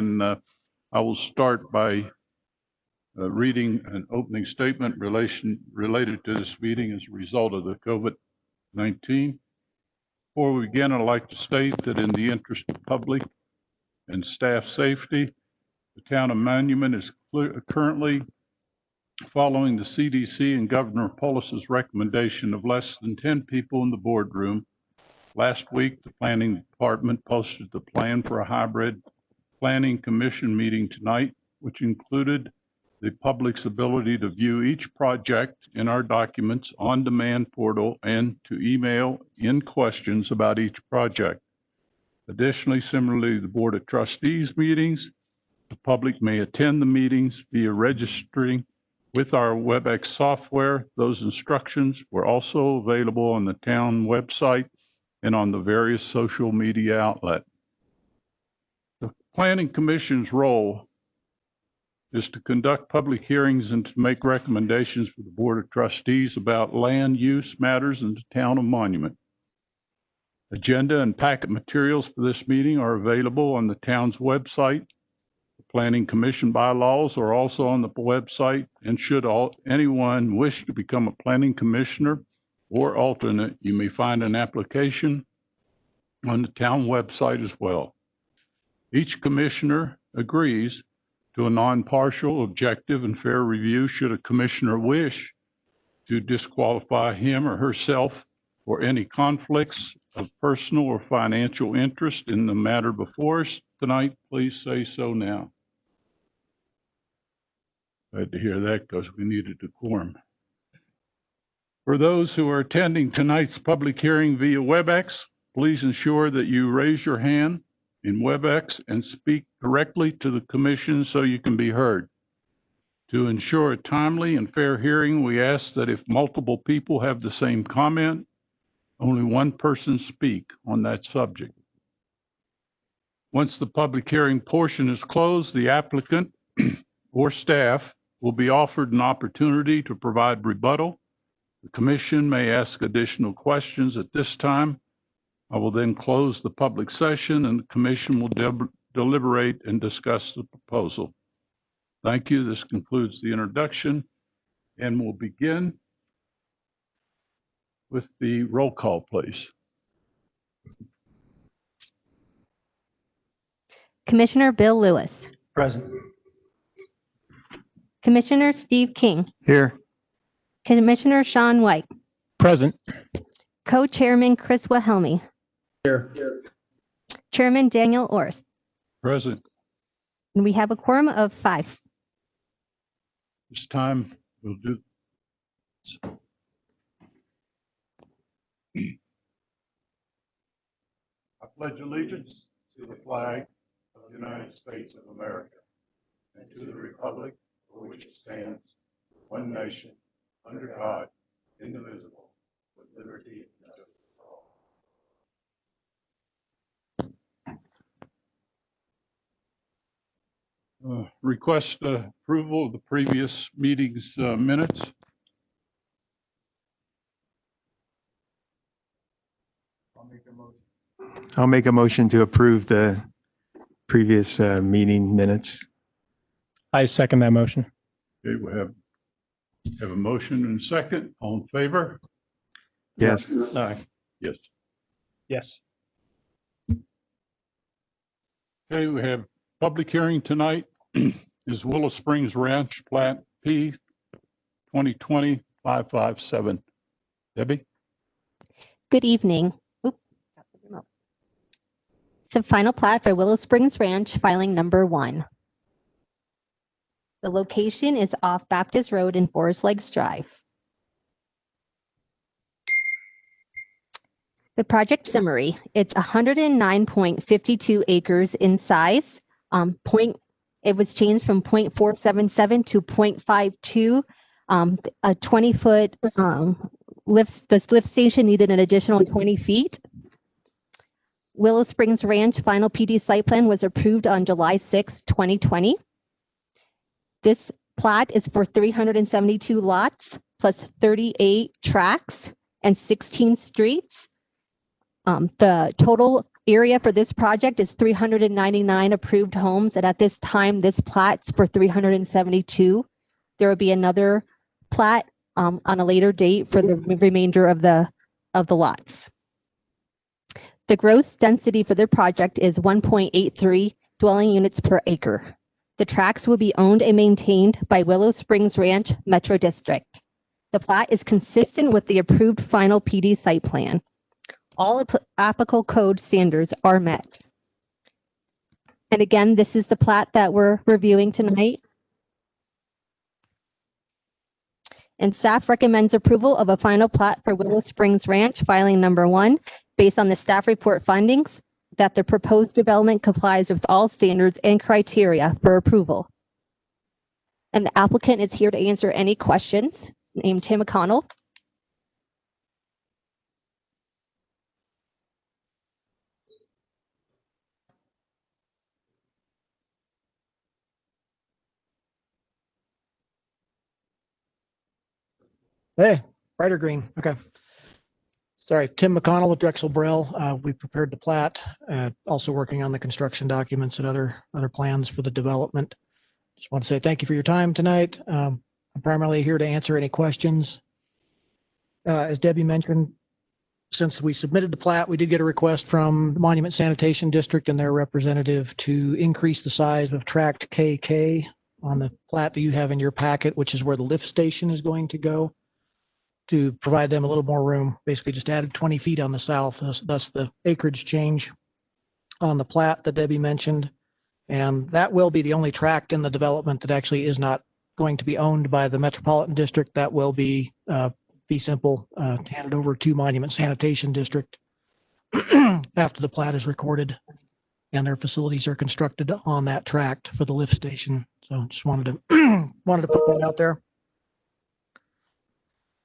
and I will start by reading an opening statement related to this meeting as a result of the COVID-19. Before we begin, I'd like to state that in the interest of public and staff safety, the town of Monument is currently following the CDC and Governor Polis's recommendation of less than 10 people in the boardroom. Last week, the planning department posted the plan for a hybrid planning commission meeting tonight, which included the public's ability to view each project in our documents on-demand portal and to email in questions about each project. Additionally, similarly to the Board of Trustees meetings, the public may attend the meetings via registering with our WebEx software. Those instructions were also available on the town website and on the various social media outlets. The Planning Commission's role is to conduct public hearings and to make recommendations for the Board of Trustees about land use matters in the town of Monument. Agenda and packet materials for this meeting are available on the town's website. The Planning Commission bylaws are also on the website, and should anyone wish to become a planning commissioner or alternate, you may find an application on the town website as well. Each commissioner agrees to a non-partial, objective, and fair review should a commissioner wish to disqualify him or herself for any conflicts of personal or financial interest in the matter before us tonight. Please say so now. Glad to hear that, because we needed a quorum. For those who are attending tonight's public hearing via WebEx, please ensure that you raise your hand in WebEx and speak directly to the commission so you can be heard. To ensure a timely and fair hearing, we ask that if multiple people have the same comment, only one person speak on that subject. Once the public hearing portion is closed, the applicant or staff will be offered an opportunity to provide rebuttal. The commission may ask additional questions at this time. I will then close the public session and the commission will deliberate and discuss the proposal. Thank you. This concludes the introduction, and we'll begin with the roll call, please. Commissioner Bill Lewis. Present. Commissioner Steve King. Here. Commissioner Sean White. Present. Co-Chairman Chris Wilhelmi. Here. Chairman Daniel Orris. Present. And we have a quorum of 5. This time we'll do I pledge allegiance to the flag of the United States of America and to the republic for which it stands, one nation, under God, indivisible, with liberty and justice for all. Request approval of the previous meeting's minutes. I'll make a motion to approve the previous meeting minutes. I second that motion. Okay, we have a motion and a second. All in favor? Yes. Aye. Yes. Yes. Okay, we have public hearing tonight is Willow Springs Ranch Plat P 2020-557. Debbie? Good evening. It's a final plat for Willow Springs Ranch, filing number 1. The location is off Baptist Road and Forest Lakes Drive. The project summary, it's 109.52 acres in size. It was changed from 0.477 to 0.52. A 20-foot the lift station needed an additional 20 feet. Willow Springs Ranch final PD site plan was approved on July 6, 2020. This plat is for 372 lots plus 38 tracks and 16 streets. The total area for this project is 399 approved homes, and at this time, this plat's for 372. There will be another plat on a later date for the remainder of the lots. The gross density for the project is 1.83 dwelling units per acre. The tracts will be owned and maintained by Willow Springs Ranch Metro District. The plat is consistent with the approved final PD site plan. All applicable code standards are met. And again, this is the plat that we're reviewing tonight. And staff recommends approval of a final plat for Willow Springs Ranch, filing number 1, based on the staff report findings that the proposed development complies with all standards and criteria for approval. And the applicant is here to answer any questions. His name is Tim McConnell. Hey, brighter green. Okay. Sorry, Tim McConnell with Drexel Brell. We prepared the plat, also working on the construction documents and other plans for the development. Just want to say thank you for your time tonight. I'm primarily here to answer any questions. As Debbie mentioned, since we submitted the plat, we did get a request from the Monument Sanitation District and their representative to increase the size of tract KK on the plat that you have in your packet, which is where the lift station is going to go, to provide them a little more room. Basically just added 20 feet on the south, thus the acreage change on the plat that Debbie mentioned. And that will be the only tract in the development that actually is not going to be owned by the Metropolitan District. That will be fee simple, handed over to Monument Sanitation District after the plat is recorded and their facilities are constructed on that tract for the lift station. So just wanted to put that out there.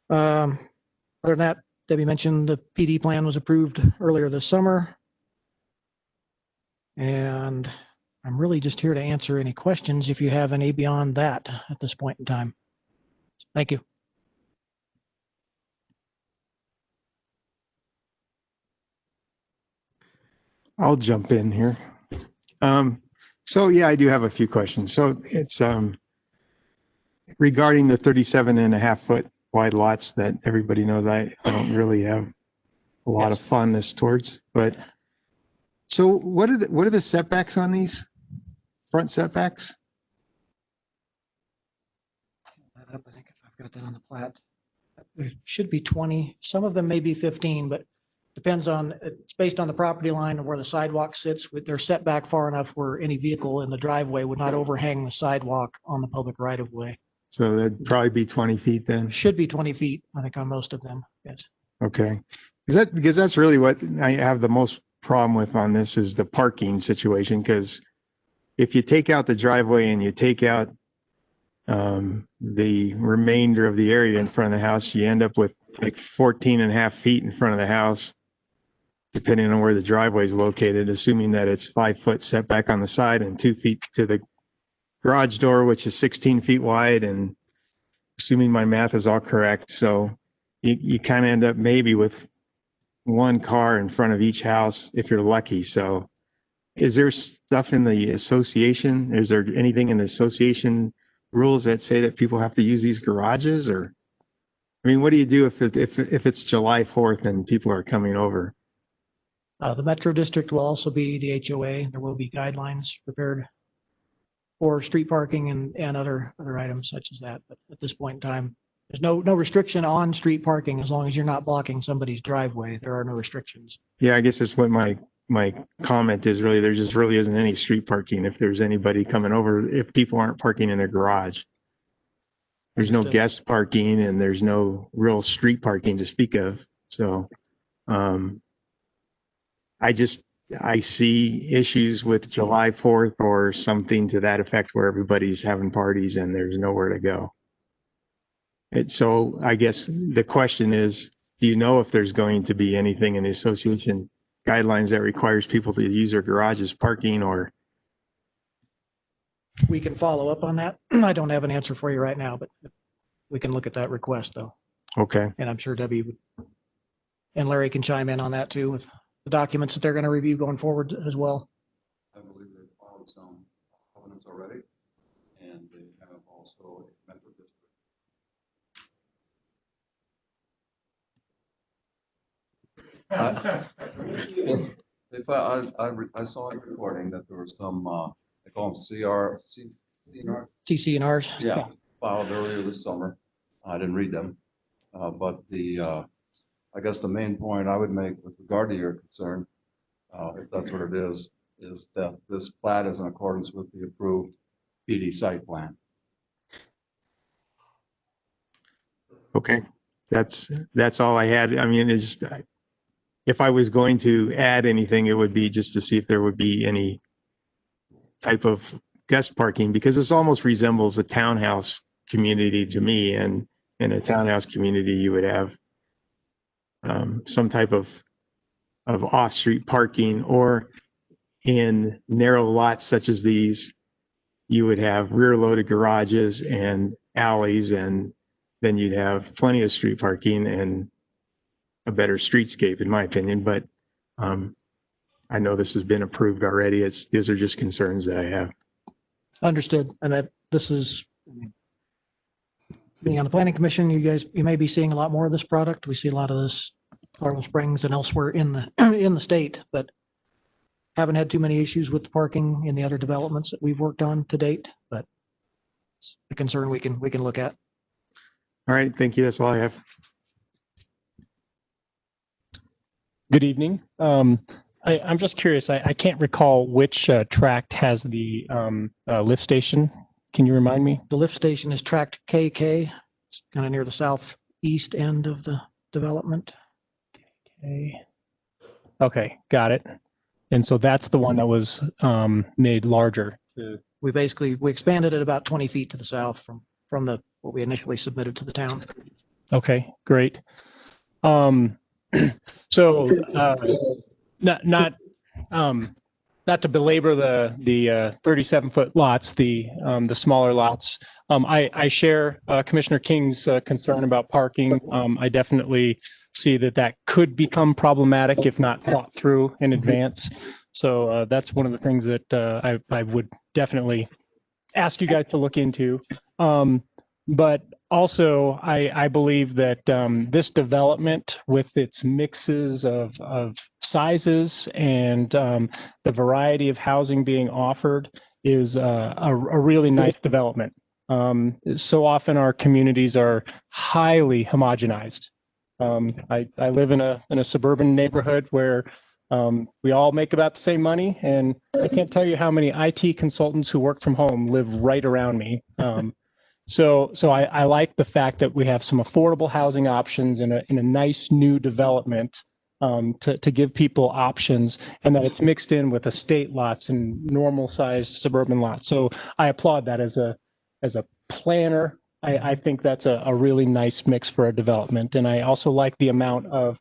Other than that, Debbie mentioned the PD plan was approved earlier this summer. And I'm really just here to answer any questions if you have any beyond that at this point in time. Thank you. I'll jump in here. So yeah, I do have a few questions. So it's regarding the 37.5-foot wide lots that everybody knows I don't really have a lot of fondness towards. But so what are the setbacks on these front setbacks? I think if I've got that on the plat, it should be 20. Some of them may be 15, but depends on, it's based on the property line and where the sidewalk sits. With their setback far enough where any vehicle in the driveway would not overhang the sidewalk on the public right of way. So that'd probably be 20 feet then. Should be 20 feet, I think, on most of them. Yes. Okay. Because that's really what I have the most problem with on this is the parking situation. Because if you take out the driveway and you take out the remainder of the area in front of the house, you end up with like 14.5 feet in front of the house, depending on where the driveway is located, assuming that it's 5-foot setback on the side and 2 feet to the garage door, which is 16 feet wide, and assuming my math is all correct. So you kind of end up maybe with one car in front of each house if you're lucky. So is there stuff in the association? Is there anything in the association rules that say that people have to use these garages? Or, I mean, what do you do if it's July 4th and people are coming over? The Metro District will also be the HOA. There will be guidelines prepared for street parking and other items such as that. But at this point in time, there's no restriction on street parking as long as you're not blocking somebody's driveway. There are no restrictions. Yeah, I guess that's what my comment is really. There just really isn't any street parking if there's anybody coming over, if people aren't parking in their garage. There's no guest parking and there's no real street parking to speak of. So I see issues with July 4th or something to that effect where everybody's having parties and there's nowhere to go. So I guess the question is, do you know if there's going to be anything in the association guidelines that requires people to use their garages parking? Or we can follow up on that. I don't have an answer for you right now, but we can look at that request though. Okay. And I'm sure Debbie and Larry can chime in on that too with the documents that they're going to review going forward as well. I believe they've filed some covenants already, and they have also a mental district. I saw a recording that there were some, they call them CNR, CC&Rs. yeah, filed earlier this summer. I didn't read them. But I guess the main point I would make with regard to your concern, if that's what it is that this plat is in accordance with the approved PD site plan. Okay, that's all I had. I mean, it's just, if I was going to add anything, it would be just to see if there would be any type of guest parking, because this almost resembles a townhouse community to me, and in a townhouse community, you would have some type of off-street parking, or in narrow lots such as these, you would have rear-loaded garages and alleys, and then you'd have plenty of street parking and a better streetscape, in my opinion. But I know this has been approved already. These are just concerns that I have. Understood. And that this is, being on the planning commission, you may be seeing a lot more of this product. We see a lot of this Colorado Springs and elsewhere in the state, but haven't had too many issues with the parking in the other developments that we've worked on to date, but it's a concern we can look at. All right, thank you. That's all I have. Good evening. I'm just curious. I can't recall which tract has the lift station. Can you remind me? The lift station is tract KK. It's kind of near the southeast end of the development. Okay, got it. And so that's the one that was made larger. We expanded it about 20 feet to the south from what we initially submitted to the town. Okay, great. So not to belabor the 37-foot lots, the smaller lots. I share Commissioner King's concern about parking. I definitely see that could become problematic if not thought through in advance. So that's one of the things that I would definitely ask you guys to look into. But also, I believe that this development, with its mixes of sizes and the variety of housing being offered, is a really nice development. So often our communities are highly homogenized. I live in a suburban neighborhood where we all make about the same money, and I can't tell you how many IT consultants who work from home live right around me. So I like the fact that we have some affordable housing options in a nice new development to give people options, and that it's mixed in with estate lots and normal sized suburban lots. So I applaud that as a planner. I think that's a really nice mix for a development. And I also like the amount of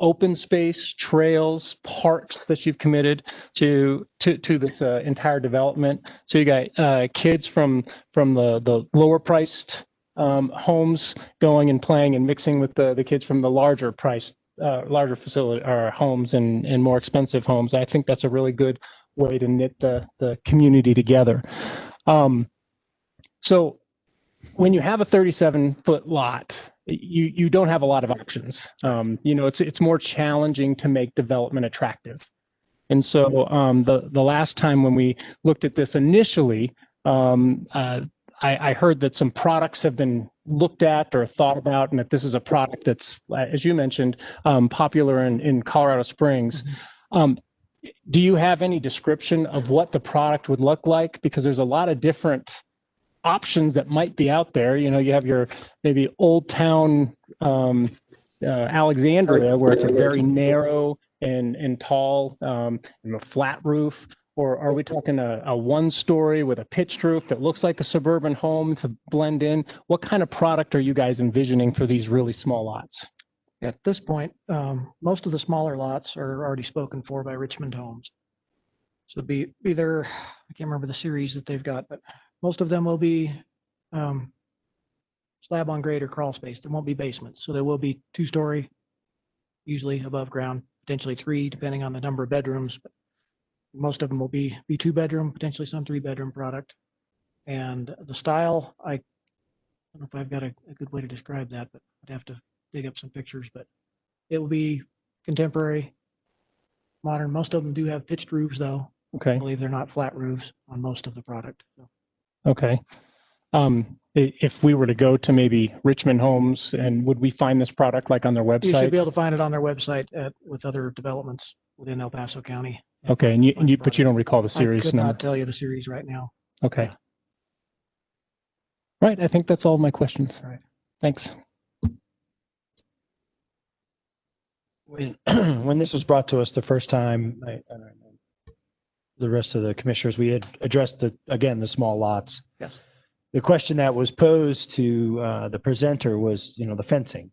open space, trails, parks that you've committed to this entire development. So you got kids from the lower priced homes going and playing and mixing with the kids from the larger priced, larger facility or homes and more expensive homes. I think that's a really good way to knit the community together. So when you have a 37-foot lot, you don't have a lot of options. It's more challenging to make development attractive. And so the last time when we looked at this initially, I heard that some products have been looked at or thought about, and that this is a product that's, as you mentioned, popular in Colorado Springs. Do you have any description of what the product would look like? Because there's a lot of different options that might be out there. You have your maybe Old Town Alexandria, where it's a very narrow and tall and a flat roof. Or are we talking a one-story with a pitched roof that looks like a suburban home to blend in? What kind of product are you guys envisioning for these really small lots? At this point, most of the smaller lots are already spoken for by Richmond Homes. So it'd be either, I can't remember the series that they've got, but most of them will be slab on grade or crawl space. There won't be basements. So there will be 2-story, usually above ground potentially 3, depending on the number of bedrooms. But most of them will be 2-bedroom, potentially some 3-bedroom product. And the style, I don't know if I've got a good way to describe that, but I'd have to dig up some pictures, but it will be contemporary, modern. Most of them do have pitched roofs, though. I Okay. believe they're not flat roofs on most of the product. So, Okay. If we were to go to maybe Richmond Homes, and would we find this product like on their you should website? be able to find it on their website with other developments within El Paso County. Okay, and Find the but you don't recall the product. I series could number? not tell you the series right now. Okay. Yeah. Right, I think that's all of my questions. All right. Thanks. When this was brought to us the first time, the rest of the commissioners, we had addressed again, the small lots. Yes. The question that was posed to the presenter was, the fencing.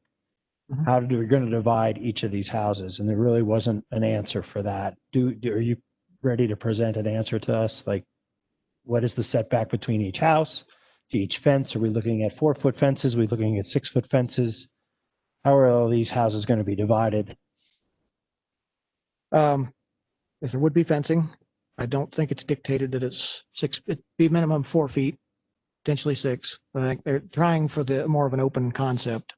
Mhm. How are we going to divide each of these houses? And there really wasn't an answer for that. Are you ready to present an answer to us? Like, what is the setback between each house, to each fence? Are we looking at 4-foot fences? Are we looking at 6-foot fences? How are all these houses going to be divided? Yes, there would be fencing. I don't think it's dictated that it's 6, it'd be minimum 4 feet, potentially 6. But I think they're trying for the more of an open concept.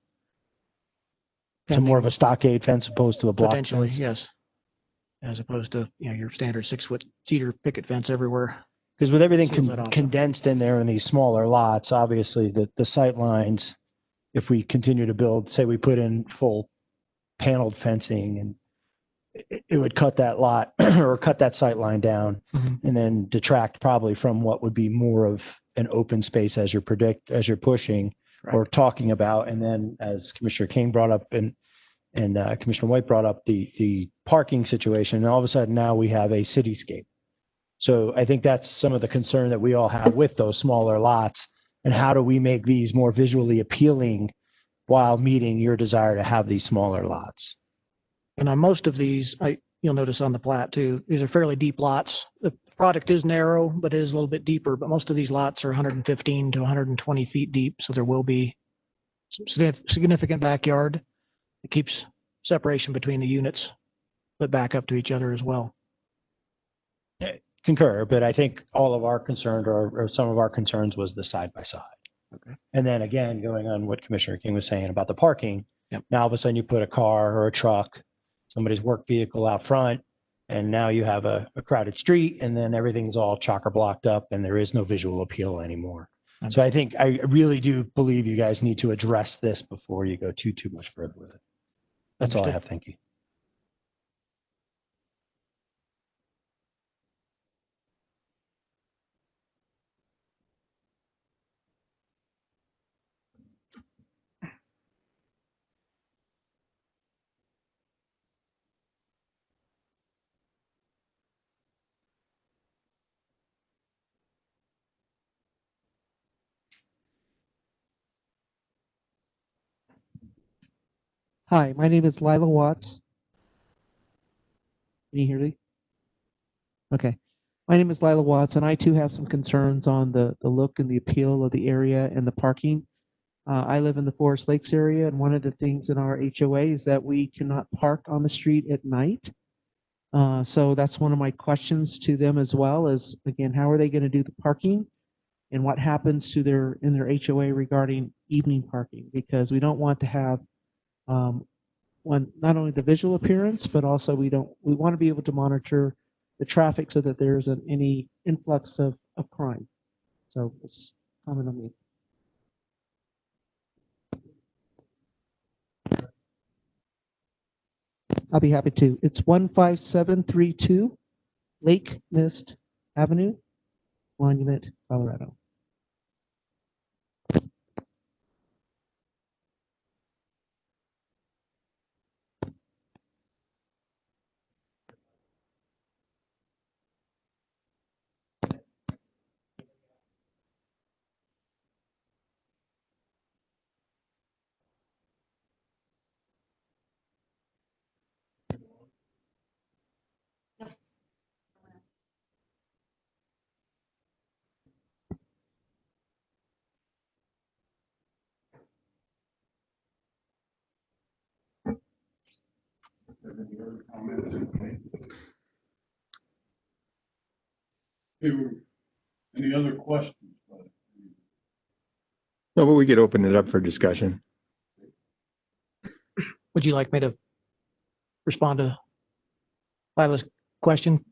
To more of a Pending- stockade fence opposed to a block Potentially, fence? yes. As opposed to, your standard 6-foot cedar picket fence everywhere. Because with everything Seals that off. condensed in there in these smaller lots, obviously the sight lines, if we continue to build, say we put in full paneled fencing, and it would cut that lot or cut that sight line down Mhm. and then detract probably from what would be more of an open space as you're pushing or Correct. talking about. And then as Commissioner King brought up and Commissioner White brought up the parking situation, and all of a sudden now we have a cityscape. So I think that's some of the concern that we all have with those smaller lots. And how do we make these more visually appealing while meeting your desire to have these smaller lots? And on most of these, you'll notice on the plat too, these are fairly deep lots. The product is narrow, but it is a little bit deeper, but most of these lots are 115 to 120 feet deep. So there will be some significant backyard. It keeps separation between the units, but back up to each other as well. Concur, but I think all of our concern or some of our concerns was the side by side. Okay. And then again, going on what Commissioner King was saying about the parking. Yep. Now all of a sudden you put a car or a truck, somebody's work vehicle out front, and now you have a crowded street, and then everything's all chocker blocked up and there is no visual appeal anymore. So I think I really do believe you guys need to address this before you go too much further with it. That's all I Understood. have. Thank you. Hi, my name is Lila Watts. Can you hear me? Okay. My name is Lila Watts, and I too have some concerns on the look and the appeal of the area and the parking. I live in the Forest Lakes area, and one of the things in our HOA is that we cannot park on the street at night. So that's one of my questions to them as well is, again, how are they going to do the parking? And what happens to their HOA regarding evening parking? Because we don't want to have one, not only the visual appearance, but also we want to be able to monitor the traffic so that there isn't any influx of crime. So let's comment on me. I'll be happy to. It's 15732 Lake Mist Avenue, Monument, Colorado. Any other comments? Any other questions? No, but we could open it up for discussion. Would you like me to respond to Lila's question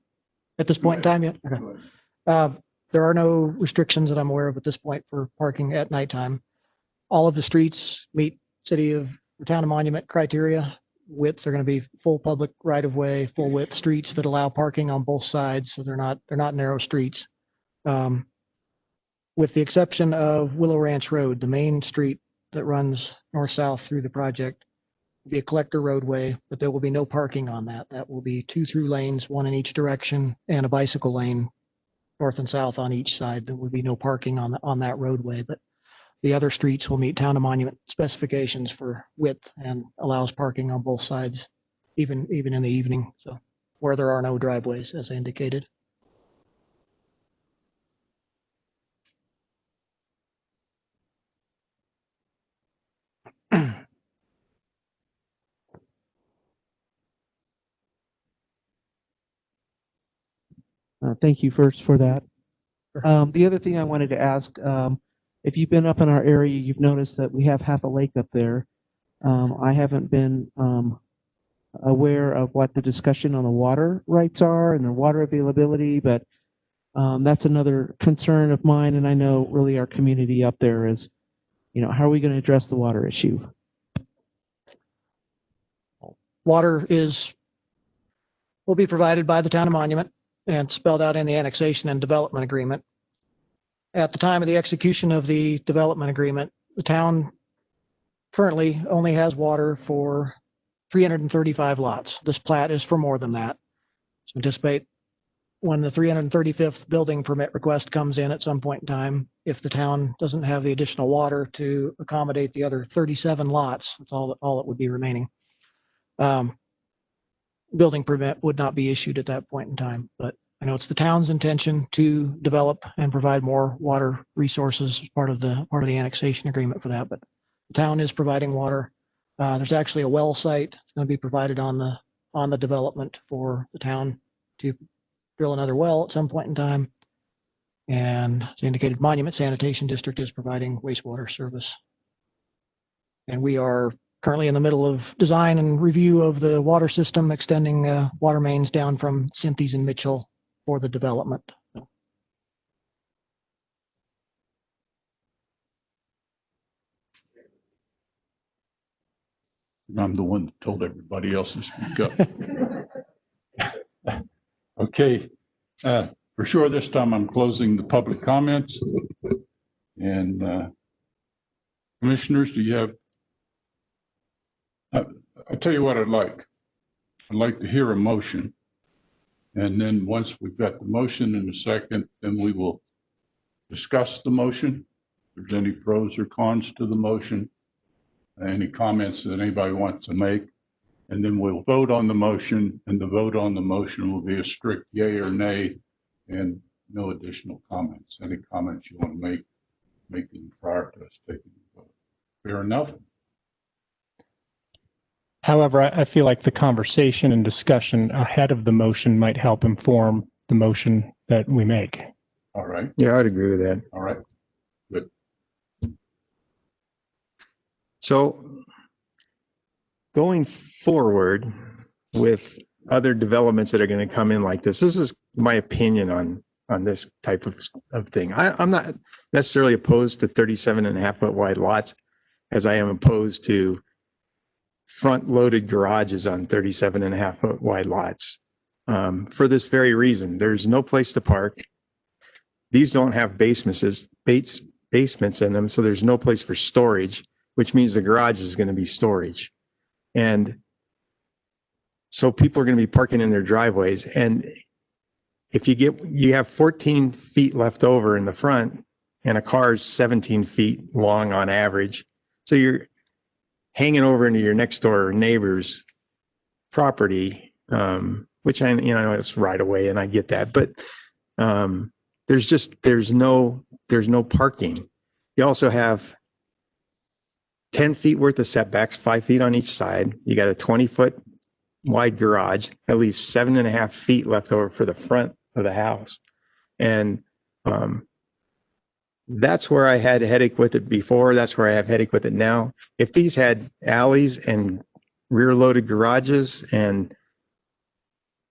at this point in time yet? Okay. There are no restrictions that I'm aware of at this point for parking at nighttime. All of the streets meet city of or town of Monument criteria. Width, they're going to be full public right of way, full width streets that allow parking on both sides. So they're not narrow streets. With the exception of Willow Ranch Road, the main street that runs north-south through the project will be a collector roadway, but there will be no parking on that. That will be 2 through lanes, 1 in each direction, and a bicycle lane north and south on each side. There will be no parking on that roadway, but the other streets will meet town of Monument specifications for width and allows parking on both sides, even in the evening. So where there are no driveways, as I indicated. Thank you first for that. Sure. The other thing I wanted to ask, if you've been up in our area, you've noticed that we have half a lake up there. I haven't been aware of what the discussion on the water rights are and the water availability, but that's another concern of mine. And I know really our community up there is, how are we going to address the water issue? Water will be provided by the town of Monument and spelled out in the annexation and development agreement. At the time of the execution of the development agreement, the town currently only has water for 335 lots. This plat is for more than that. So anticipate when the 335th building permit request comes in at some point in time, if the town doesn't have the additional water to accommodate the other 37 lots, that's all that would be remaining. Building permit would not be issued at that point in time, but I know it's the town's intention to develop and provide more water resources as part of the annexation agreement for that. But the town is providing water. There's actually a well site that's going to be provided on the development for the town to drill another well at some point in time. And as indicated, Monument Sanitation District is providing wastewater service. And we are currently in the middle of design and review of the water system, extending water mains down from Cynthies and Mitchell for the development. I'm the one that told everybody else to speak up. Okay, for sure this time I'm closing the public comments. And commissioners, do you have, I'll tell you what I'd like. I'd like to hear a motion. And then once we've got the motion in a second, then we will discuss the motion. If there's any pros or cons to the motion, any comments that anybody wants to make, and then we'll vote on the motion, and the vote on the motion will be a strict yay or nay and no additional comments. Any comments you want to make them prior to us taking the vote. Fair enough? However, I feel like the conversation and discussion ahead of the motion might help inform the motion that we make. All right. Yeah, I'd agree with that. All right. Good. So going forward with other developments that are going to come in like this is my opinion on this type of thing. I'm not necessarily opposed to 37.5-foot wide lots as I am opposed to front loaded garages on 37.5-foot wide lots. For this very reason, there's no place to park. These don't have basements in them, so there's no place for storage, which means the garage is going to be storage. And so people are going to be parking in their driveways. And if you have 14 feet left over in the front and a car is 17 feet long on average. So you're hanging over into your next door neighbor's property, which it's right away and I get that, but there's no parking. You also have 10 feet worth of setbacks, 5 feet on each side. You got a 20-foot wide garage. That leaves 7.5 feet left over for the front of the house. And, that's where I had a headache with it before. That's where I have headache with it now. If these had alleys and rear loaded garages and,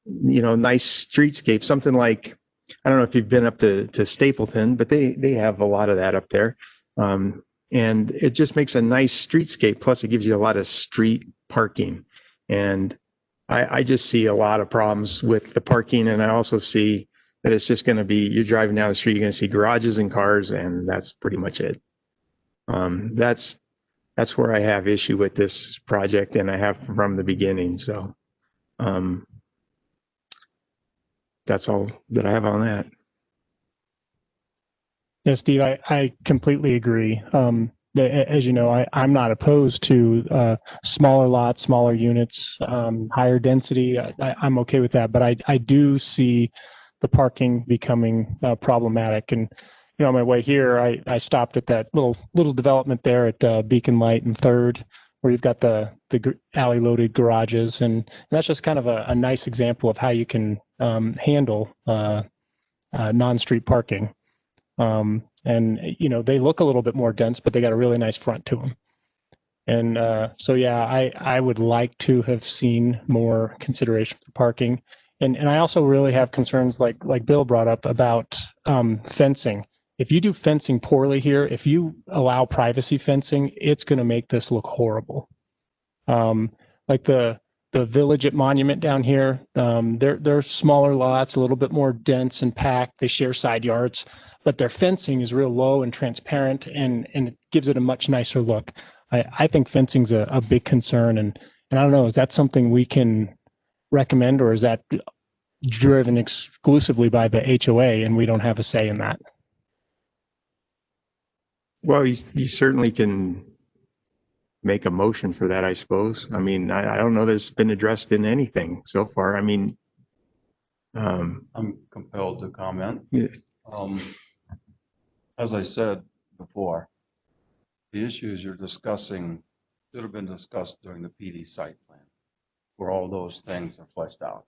nice streetscape, something like, I don't know if you've been up to Stapleton, but they have a lot of that up there. And it just makes a nice streetscape. Plus it gives you a lot of street parking. And I just see a lot of problems with the parking. And I also see that it's just going to be, you're driving down the street, you're going to see garages and cars, and that's pretty much it. That's where I have issue with this project, and I have from the beginning. So that's all that I have on that. Yeah, Steve, I completely agree. As you know, I'm not opposed to smaller lots, smaller units, higher density. I'm okay with that, but I do see the parking becoming problematic. And on my way here, I stopped at that little development there at Beacon Light and Third, where you've got the alley loaded garages, and that's just kind of a nice example of how you can handle non-street parking. And they look a little bit more dense, but they got a really nice front to them. And so, yeah, I would like to have seen more consideration for parking. And I also really have concerns like Bill brought up about fencing. If you do fencing poorly here, if you allow privacy fencing, it's going to make this look horrible. Like the Village at Monument down here, they're smaller lots, a little bit more dense and packed. They share side yards, but their fencing is real low and transparent, and it gives it a much nicer look. I think fencing's a big concern, and I don't know, is that something we can recommend, or is that driven exclusively by the HOA and we don't have a say in that? Well, you certainly can make a motion for that, I suppose. I mean, I don't know that it's been addressed in anything so far. I mean, I'm compelled to comment. yeah. As I said before, the issues you're discussing should have been discussed during the PD site plan, where all those things are fleshed out.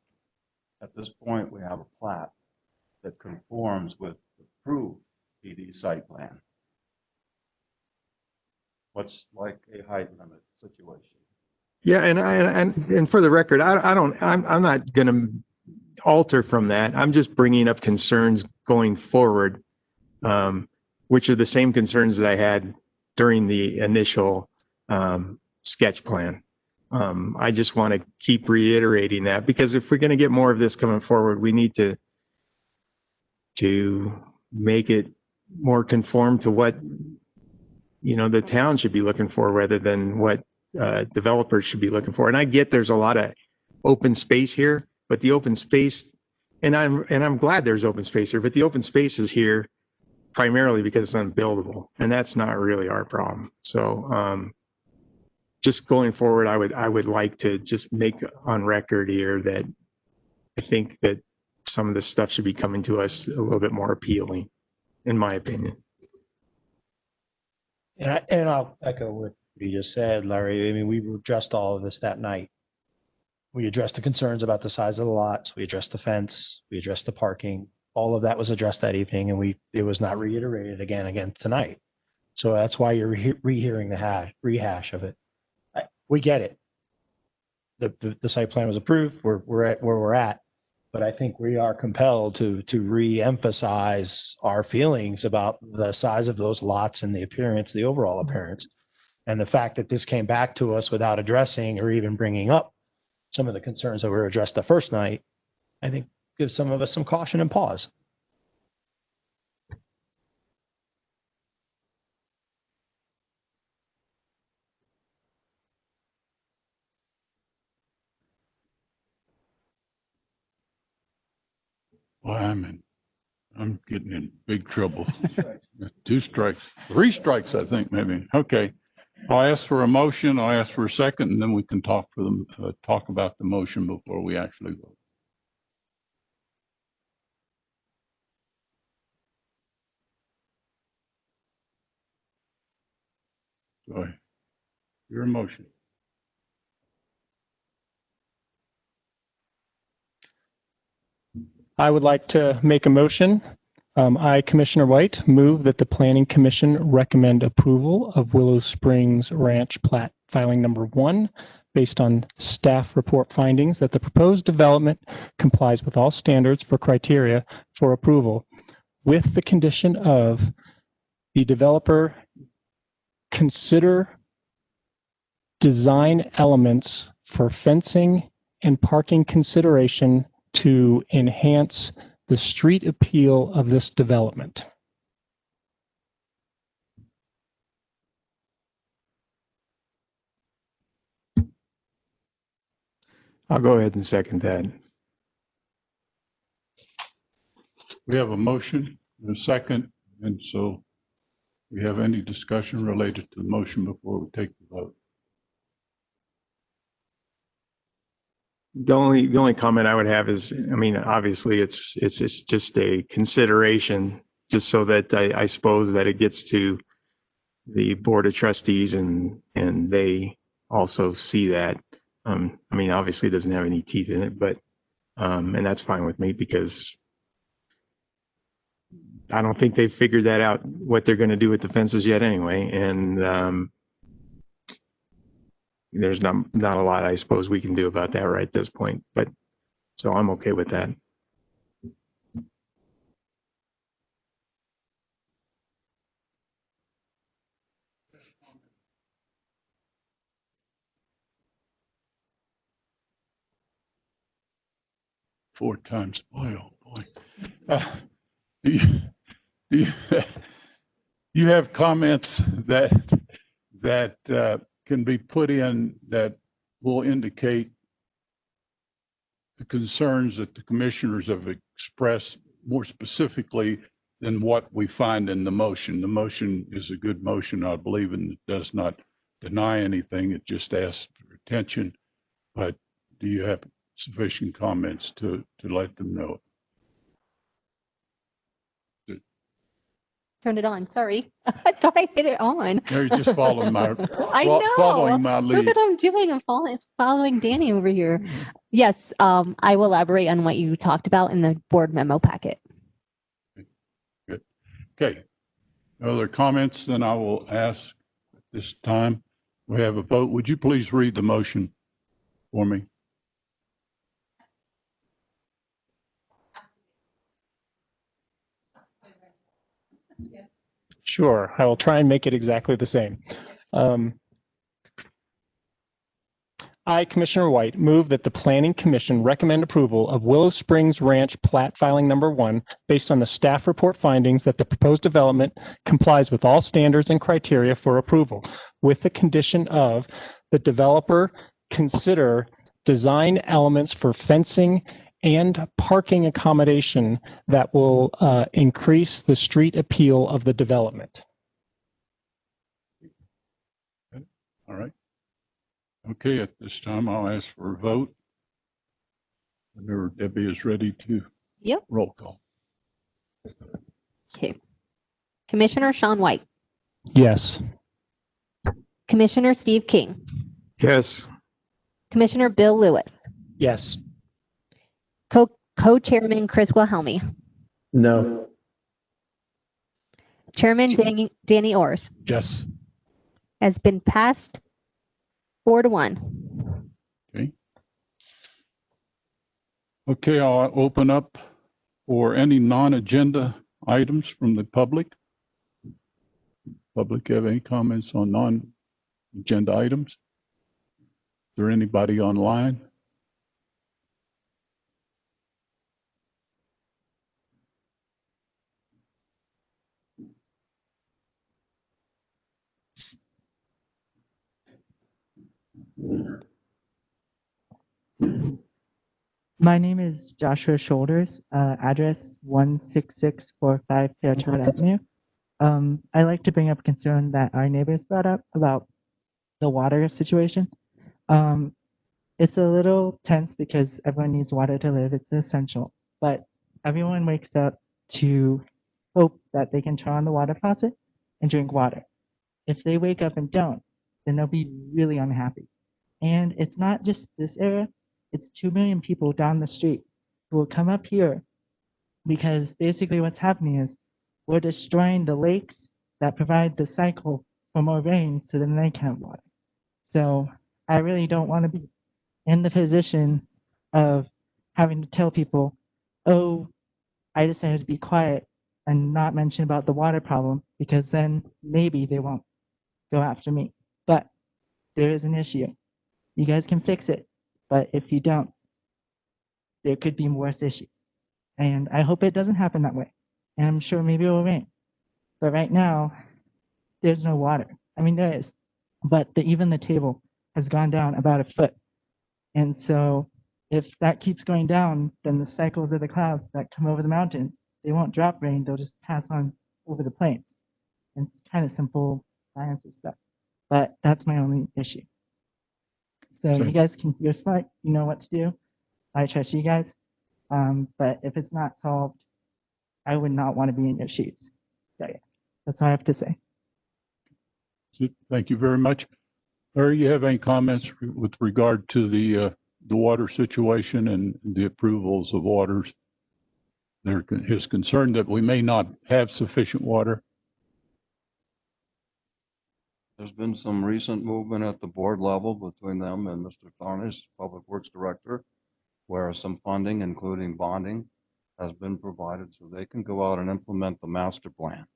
At this point, we have a plat that conforms with the approved PD site plan. What's like a height limit situation? Yeah, and for the record, I'm not going to alter from that. I'm just bringing up concerns going forward, which are the same concerns that I had during the initial sketch plan. I just want to keep reiterating that, because if we're going to get more of this coming forward, we need to make it more conform to what the town should be looking for, rather than what developers should be looking for. And I get there's a lot of open space here, but the open space, and I'm glad there's open space here, but the open space is here primarily because it's unbuildable, and that's not really our problem. So just going forward, I would like to just make on record here that I think that some of this stuff should be coming to us a little bit more appealing, in my opinion. And I'll echo what you just said, Larry. I mean, we addressed all of this that night. We addressed the concerns about the size of the lots. We addressed the fence. We addressed the parking. All of that was addressed that evening, and it was not reiterated again tonight. So that's why you're rehearing the rehash of it. We get it. The site plan was approved. We're at where we're at, but I think we are compelled to re-emphasize our feelings about the size of those lots and the appearance, the overall appearance, and the fact that this came back to us without addressing or even bringing up some of the concerns that were addressed the first night, I think gives some of us some caution and pause. Well, I'm getting in big trouble. 2 strikes, 3 strikes, I think, maybe. Okay. I'll ask for a motion. I'll ask for a second, and then we can talk about the motion before we actually vote. Go ahead. Your motion. I would like to make a motion. I, Commissioner White, move that the Planning Commission recommend approval of Willow Springs Ranch plat filing number 1 based on staff report findings that the proposed development complies with all standards for criteria for approval, with the condition of the developer consider design elements for fencing and parking consideration to enhance the street appeal of this development. I'll go ahead and second that. We have a motion and a second, and so we have any discussion related to the motion before we take the vote? The only comment I would have is, I mean, obviously it's just a consideration, just so that I suppose that it gets to the Board of Trustees and they also see that. I mean, obviously it doesn't have any teeth in it, but, and that's fine with me because I don't think they've figured that out, what they're going to do with the fences yet anyway. And, there's not a lot, I suppose, we can do about that right at this point, but so I'm okay with that. Four times. Boy, oh boy. Do you, do you have comments that can be put in that will indicate the concerns that the commissioners have expressed more specifically than what we find in the motion? The motion is a good motion, I believe, and it does not deny anything. It just asks for attention. But do you have sufficient comments to let them know? Turn it on. Sorry. I thought I hit it on. You're just following my I know. following my Look lead. what I'm doing. I'm following Danny over here. Yes, I will elaborate on what you talked about in the board memo packet. Good. Okay. No other comments? Then I will ask at this time. We have a vote. Would you please read the motion for me? Sure, I will try and make it exactly the same. I, Commissioner White, move that the Planning Commission recommend approval of Willow Springs Ranch plat filing number 1 based on the staff report findings that the proposed development complies with all standards and criteria for approval, with the condition of the developer consider design elements for fencing and parking accommodation that will increase the street appeal of the development. All right. Okay, at this time, I'll ask for a vote. Whenever Debbie is ready to. Yep. Roll call. Okay. Commissioner Sean White, Yes. Commissioner Steve King, Yes. Commissioner Bill Lewis, Yes. Co-Chairman Chris Wilhelmi, No. Chairman Danny Orrs. Yes. Has been passed 4-1. Okay, I'll open up for any non-agenda items from the public. Public have any comments on non-agenda items? Is there anybody online? My name is Joshua Shoulders, address 16645 Fairchild Avenue. I like to bring up a concern that our neighbors brought up about the water situation. It's a little tense because everyone needs water to live. It's essential, but everyone wakes up to hope that they can turn on the water faucet and drink water. If they wake up and don't, then they'll be really unhappy. And it's not just this area. It's 2 million people down the street who will come up here because basically what's happening is we're destroying the lakes that provide the cycle for more rain so then they can't water. So I really don't want to be in the position of having to tell people, oh, I decided to be quiet and not mention about the water problem because then maybe they won't go after me. But there is an issue. You guys can fix it. But if you don't, there could be worse issues. And I hope it doesn't happen that way. And I'm sure maybe it will rain. But right now, there's no water. I mean, there is, but even the table has gone down about a foot. And so if that keeps going down, then the cycles of the clouds that come over the mountains, they won't drop rain, they'll just pass on over the plains. And it's kind of simple science and stuff. But that's my only issue. So Sure. you guys you're smart, you know what to do. I trust you guys. But if it's not solved, I would not want to be in your shoes. So yeah, that's all I have to say. Thank you very much. Larry, you have any comments with regard to the water situation and the approvals of waters? His concern that we may not have sufficient water. There's been some recent movement at the board level between them and Mr. Tharnish, Public Works Director, where some funding, including bonding, has been provided so they can go out and implement the master plan.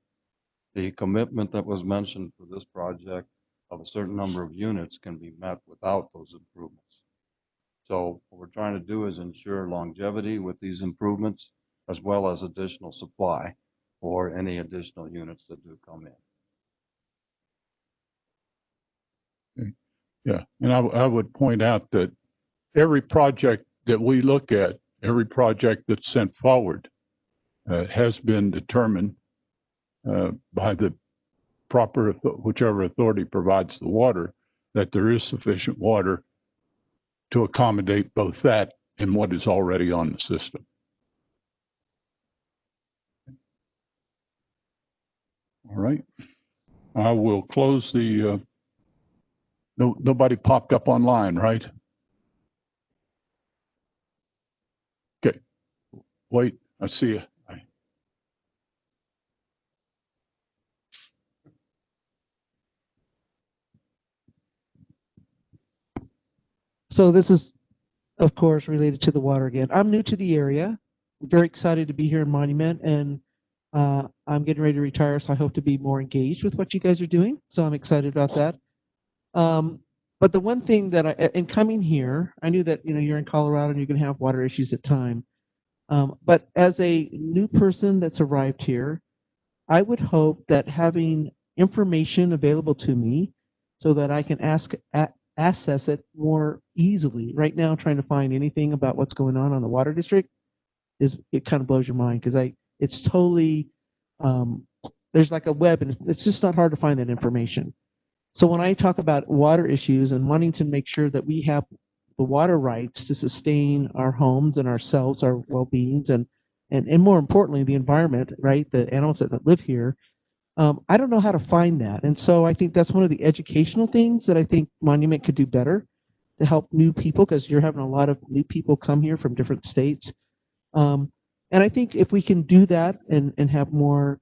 The commitment that was mentioned for this project of a certain number of units can be met without those improvements. So what we're trying to do is ensure longevity with these improvements, as well as additional supply for any additional units that do come in. Yeah, and I would point out that every project that we look at, every project that's sent forward has been determined by the proper, whichever authority provides the water, that there is sufficient water to accommodate both that and what is already on the system. All right. I will close the, nobody popped up online, right? Okay. Wait, I see you. So this is, of course, related to the water again. I'm new to the area. I'm very excited to be here in Monument, and I'm getting ready to retire, so I hope to be more engaged with what you guys are doing. So I'm excited about that. But the one thing that in coming here, I knew that you're in Colorado and you're going to have water issues at time. But as a new person that's arrived here, I would hope that having information available to me so that I can access it more easily. Right now, trying to find anything about what's going on the water district it kind of blows your mind because it's totally there's like a web and it's just not hard to find that information. So when I talk about water issues and wanting to make sure that we have the water rights to sustain our homes and ourselves, our well-beings, and more importantly, the environment, right? The animals that live here. I don't know how to find that. And so I think that's one of the educational things that I think Monument could do better to help new people, because you're having a lot of new people come here from different states. And I think if we can do that and have more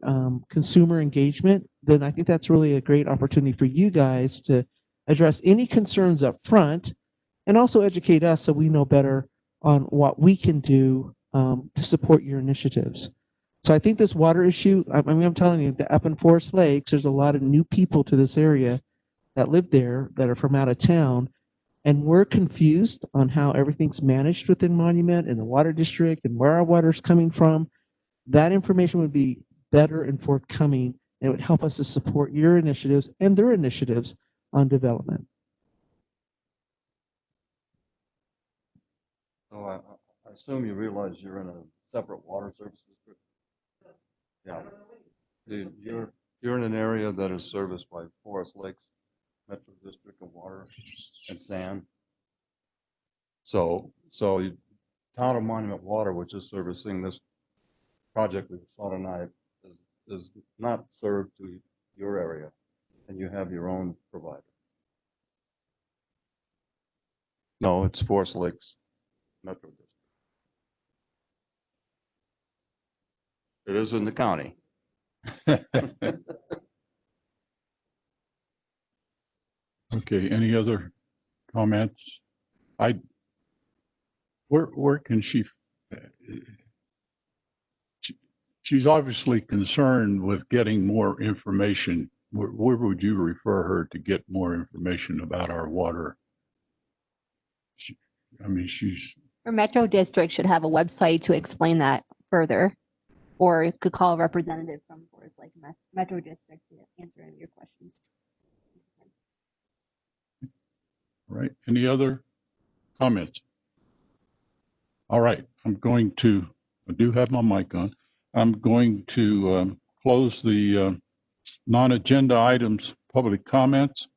consumer engagement, then I think that's really a great opportunity for you guys to address any concerns up front and also educate us so we know better on what we can do to support your initiatives. So I think this water issue, I'm telling you, up in Forest Lakes, there's a lot of new people to this area that live there that are from out of town. And we're confused on how everything's managed within Monument and the water district and where our water's coming from. That information would be better and forthcoming. It would help us to support your initiatives and their initiatives on development. So I assume you realize you're in a separate water service district? Yeah. You're in an area that is serviced by Forest Lakes Metro District of Water and Sand. So Town of Monument Water, which is servicing this project with Salt and I, is not served to your area, and you have your own provider. No, it's Forest Lakes Metro District. It is in the county. Okay, any other comments? Where can she, she's obviously concerned with getting more information. Where would you refer her to get more information about our water? I mean, she's, Or Metro District should have a website to explain that further. Or you could call a representative from Forest Lake Metro District to answer any of your questions. right, any other comments? All right, I do have my mic on. I'm going to close the non-agenda items, public comments.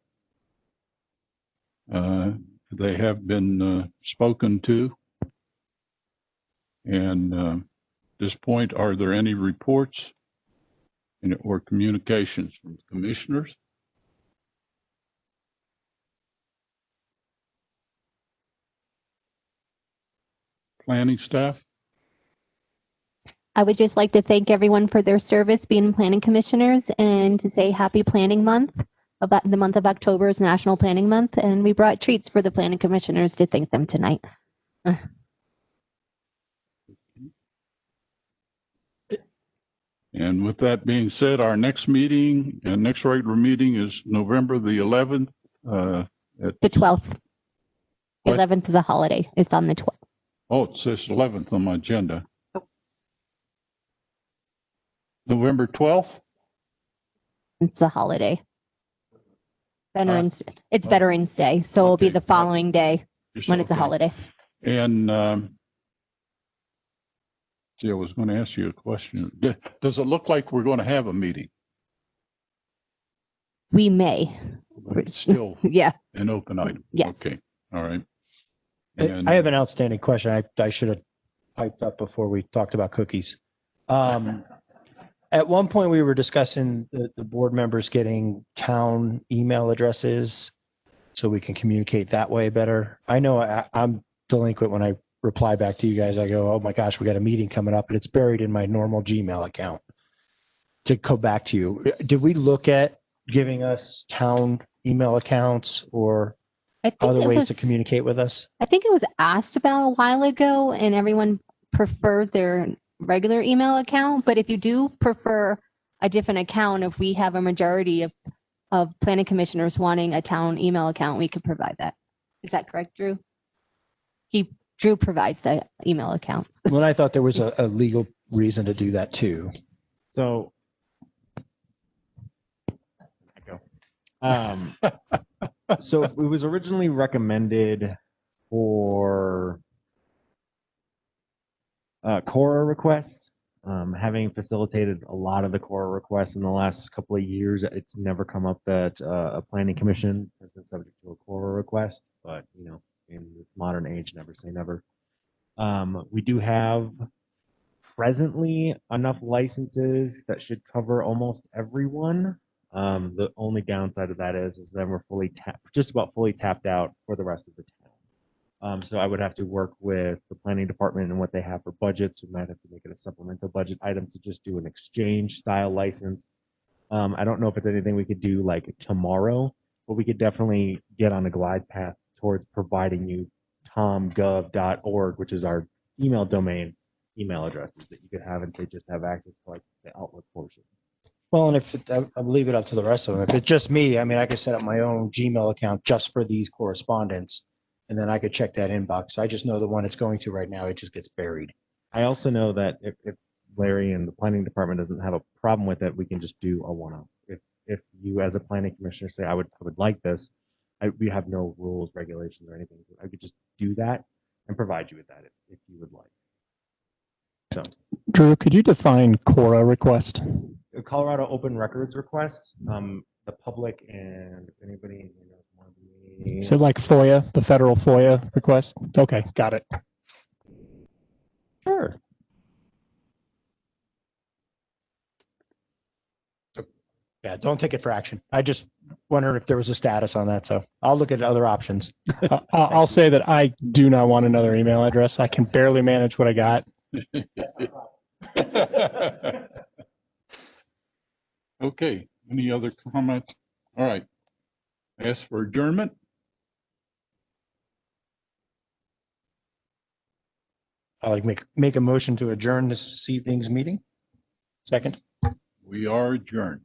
They have been spoken to. And at this point, are there any reports or communications from commissioners? Planning staff? I would just like to thank everyone for their service being planning commissioners and to say happy planning month. About the month of October is National Planning Month, and we brought treats for the planning commissioners to thank them tonight. And with that being said, our next meeting and next regular meeting is November the 11th. At The 12th. The What? 11th is a holiday. It's on the 12th. Oh, it says 11th on my agenda. November 12th? It's a holiday. Veterans, it's oh, Veterans Day, so it'll be okay. the following day Just when it's a okay. holiday. And see, I was going to ask you a question. Does it look like we're going to have a meeting? We may. But it's still Yeah. an open item? Yes. Okay, all right. I And- I have an outstanding question. I should have piped up before we talked about cookies. At one point, we were discussing the board members getting town email addresses so we can communicate that way better. I know I'm delinquent when I reply back to you guys. I go, oh my gosh, we got a meeting coming up, and it's buried in my normal Gmail account. To go back to you, did we look at giving us town email accounts or I think other it ways was, to communicate with us? I think it was asked about a while ago and everyone preferred their regular email account. But if you do prefer a different account, if we have a majority of planning commissioners wanting a town email account, we could provide that. Is that correct, Drew? Drew provides the email accounts. When I thought there was a legal reason to do that too. So, so it was originally recommended for Cora requests. Having facilitated a lot of the Cora requests in the last couple of years, it's never come up that a planning commission has been subject to a Cora request. But you know, in this modern age, never say never. We do have presently enough licenses that should cover almost everyone. The only downside of that is then we're just about fully tapped out for the rest of the town. So I would have to work with the planning department and what they have for budgets. We might have to make it a supplemental budget item to just do an exchange style license. I don't know if it's anything we could do like tomorrow, but we could definitely get on a glide path towards providing you tomgov.org, which is our email domain, email addresses that you could have and say just have access to like the Outlook portion. Well, and if I'll leave it up to the rest of them. If it's just me, I mean, I could set up my own Gmail account just for these correspondence, and then I could check that inbox. I just know the one it's going to right now, it just gets buried. I also know that if Larry and the planning department doesn't have a problem with it, we can just do a one-off. If you as a planning commissioner say I would like this, we have no rules, regulations, or anything. So I could just do that and provide you with that if you would like. So Drew, could you define Cora request? Colorado Open Records requests, the public and if anybody in here knows more than me. So like FOIA, the federal FOIA request? Okay, got it. Sure. Yeah, don't take it for action. I just wondered if there was a status on that, so I'll look at other options. I'll say that I do not want another email address. I can barely manage what I got. Okay, any other comments? All right. Ask for adjournment. I like make a motion to adjourn this evening's meeting. Second. We are adjourned.